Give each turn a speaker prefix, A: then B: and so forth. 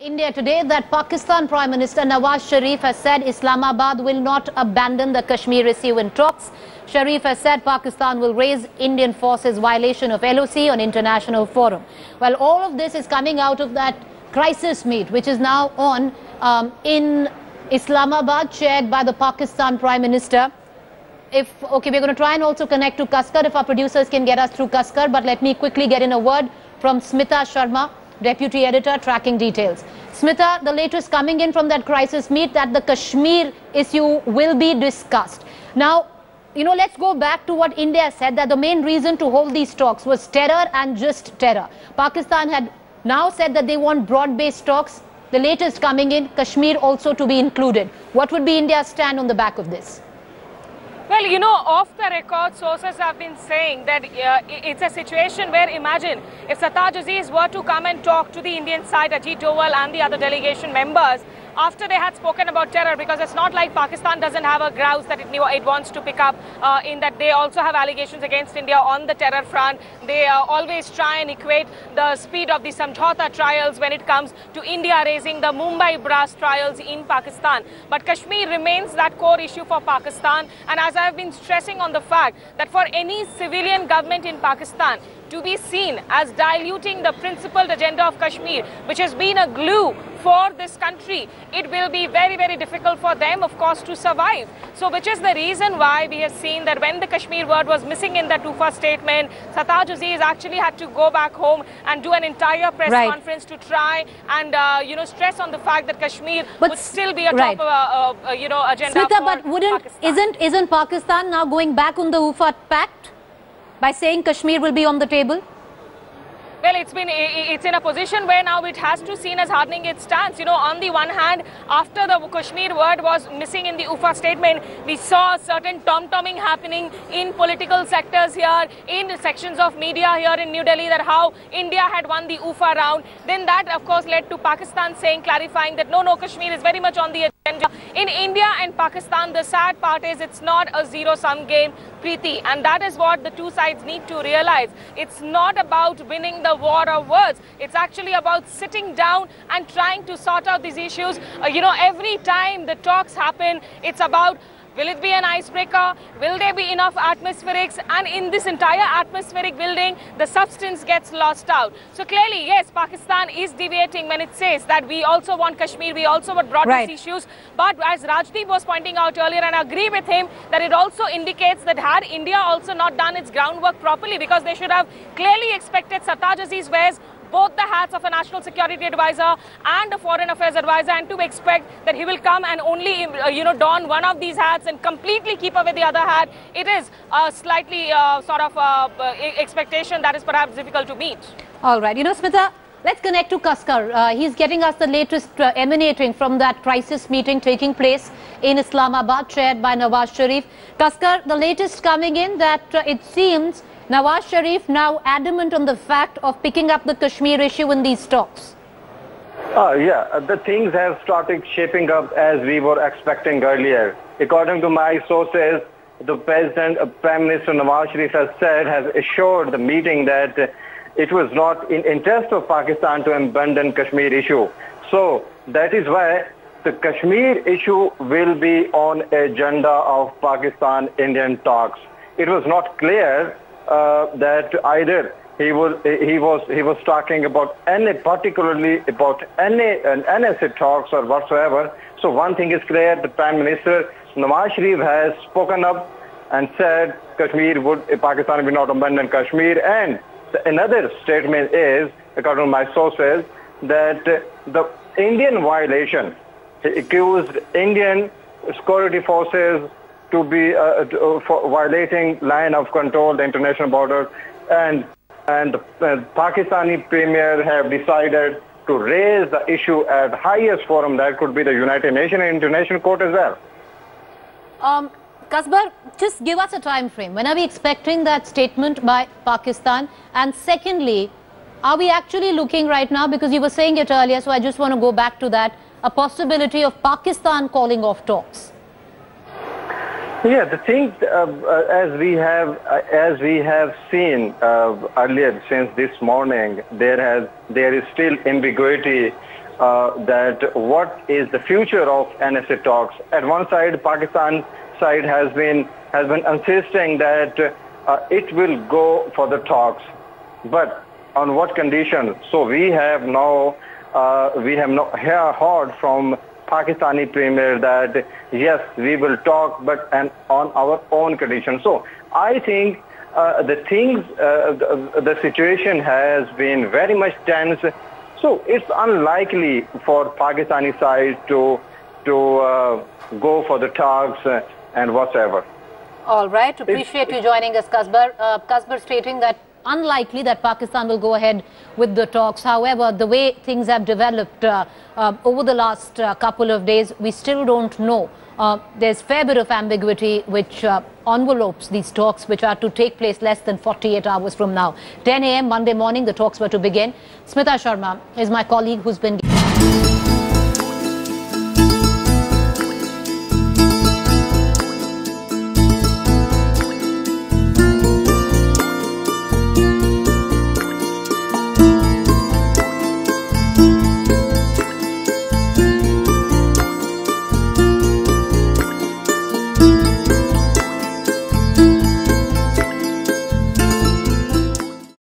A: India today that Pakistan Prime Minister Nawaz Sharif has said Islamabad will not abandon the Kashmir issue in talks. Sharif has said Pakistan will raise Indian forces violation of LOC on international forum. Well, all of this is coming out of that crisis meet which is now on in Islamabad, chaired by the Pakistan Prime Minister. We're going to try and also connect to Kaskar if our producers can get us through Kaskar, but let me quickly get in a word from Smita Sharma, Deputy Editor, tracking details. Smita, the latest coming in from that crisis meet that the Kashmir issue will be discussed. Now, let's go back to what India said, that the main reason to hold these talks was terror and just terror. Pakistan had now said that they want broad-based talks. The latest coming in, Kashmir also to be included. What would be India's stand on the back of this?
B: Well, off the record, sources have been saying that it's a situation where, imagine, if Sartaj Aziz were to come and talk to the Indian side, Ajit Doval and the other delegation members, after they had spoken about terror, because it's not like Pakistan doesn't have a grouse that it wants to pick up in that they also have allegations against India on the terror front. They always try and equate the speed of the Samjhauta trials when it comes to India raising the Mumbai brass trials in Pakistan. But Kashmir remains that core issue for Pakistan, and as I've been stressing on the fact that for any civilian government in Pakistan to be seen as diluting the principled agenda of Kashmir, which has been a glue for this country, it will be very, very difficult for them, of course, to survive. So, which is the reason why we have seen that when the Kashmir word was missing in the Tufa statement, Sartaj Aziz actually had to go back home and do an entire press conference to try and, stress on the fact that Kashmir would still be a top, agenda
A: Smita,
B: for
A: but
B: Pakistan.
A: Isn't Pakistan now going back on the UFA pact by saying Kashmir will be on the table?
B: Well, it's in a position where now it has to seen as hardening its stance. On the one hand, after the Kashmir word was missing in the UFA statement, we saw certain tom-tomming happening in political sectors here, in sections of media here in New Delhi, that how India had won the UFA round. Then that, of course, led to Pakistan clarifying that no, Kashmir is very much on the agenda. In India and Pakistan, the sad part is it's not a zero-sum game, Preeti, and that is what the two sides need to realize. It's not about winning the war of words. It's actually about sitting down and trying to sort out these issues. Every time the talks happen, it's about, will it be an icebreaker? Will there be enough atmospherics? And in this entire atmospheric building, the substance gets lost out. So clearly, yes, Pakistan is deviating when it says that we also want Kashmir, we also want broad-based issues. But as Rajdeep was pointing out earlier, and I agree with him, that it also indicates that had India also not done its groundwork properly, because they should have clearly expected Sartaj Aziz wears both the hats of a national security advisor and a foreign affairs advisor, and to expect that he will come and only don one of these hats and completely keep away the other hat, it is a slightly expectation that is perhaps difficult to meet.
A: All right, Smita, let's connect to Kaskar. He's getting us the latest emanating from that crisis meeting taking place in Islamabad, chaired by Nawaz Sharif. Kaskar, the latest coming in that it seems Nawaz Sharif now adamant on the fact of picking up the Kashmir issue in these talks.
C: The things have started shaping up as we were expecting earlier. According to my sources, the Prime Minister Nawaz Sharif has assured the meeting that it was not in interest of Pakistan to abandon Kashmir issue. So that is why the Kashmir issue will be on agenda of Pakistan-Indian talks. It was not clear that either he was talking about particularly about any NSA talks or whatsoever. So one thing is clear: the Prime Minister Nawaz Sharif has spoken up and said Pakistan will not abandon Kashmir. And another statement is, according to my sources, that the Indian violation, he accused Indian security forces to be for violating line of control, the international border, and the Pakistani premier have decided to raise the issue at highest forum, that could be the United Nations and International Court as well.
A: Kasbar, just give us a time frame. When are we expecting that statement by Pakistan? And secondly, are we actually looking right now, because you were saying it earlier, so I just want to go back to that, a possibility of Pakistan calling off talks?
C: Yeah, the thing as we have seen earlier, since this morning, there is still ambiguity that what is the future of NSA talks. At one side, Pakistan side has been insisting that it will go for the talks, but on what conditions? So we have now heard from Pakistani Premier that yes, we will talk, but on our own conditions. So I think the situation has been very much tense. So it's unlikely for Pakistani side to go for the talks and whatever.
A: All right. Appreciate you joining us, Kasbar. Kasbar stating that unlikely that Pakistan will go ahead with the talks. However, the way things have developed over the last couple of days, we still don't know. There's fair bit of ambiguity which envelopes these talks, which are to take place less than 48 hours from now. 10 a.m. Monday morning, the talks were to begin. Smita Sharma is my colleague who's been